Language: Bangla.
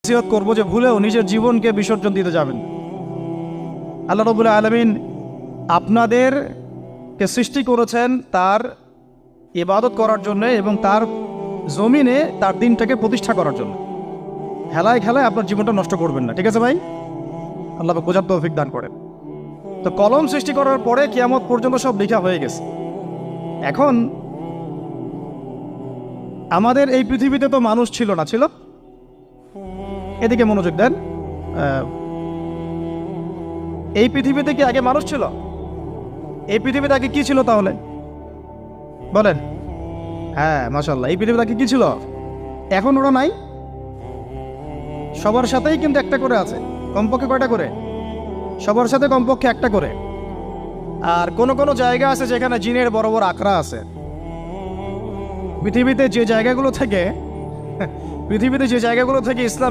নসিহত করবো যে ভুলেও নিজের জীবনকে বিসর্জন দিতে যাবেন। আল্লাহ রাব্বুল আলামিন আপনাদেরকে সৃষ্টি করেছেন তার ইবাদত করার জন্য এবং তার জমিনে তার দিনটাকে প্রতিষ্ঠা করার জন্য। খেলায় খেলায় আপনার জীবনটা নষ্ট করবেন না, ঠিক আছে ভাই? আল্লাহ পাক বোঝার তৌফিক দান করেন। তো কলম সৃষ্টি করার পরে কিয়ামত পর্যন্ত সব লেখা হয়ে গেছে। এখন আমাদের এই পৃথিবীতে তো মানুষ ছিল না, ছিল? এদিকে মনোযোগ দেন। এই পৃথিবীতে কি আগে মানুষ ছিল? এই পৃথিবীতে আগে কি ছিল তাহলে বলেন? হ্যাঁ, মাশাআল্লাহ। এই পৃথিবীতে আগে কি ছিল? এখন ওরা নাই? সবার সাথেই কিন্তু একটা করে আছে। কমপক্ষে কয়টা করে? সবার সাথে কমপক্ষে একটা করে। আর কোন কোন জায়গা আছে যেখানে জিনের বড় বড় আখড়া আছে। পৃথিবীতে যে জায়গাগুলো থেকে ইসলাম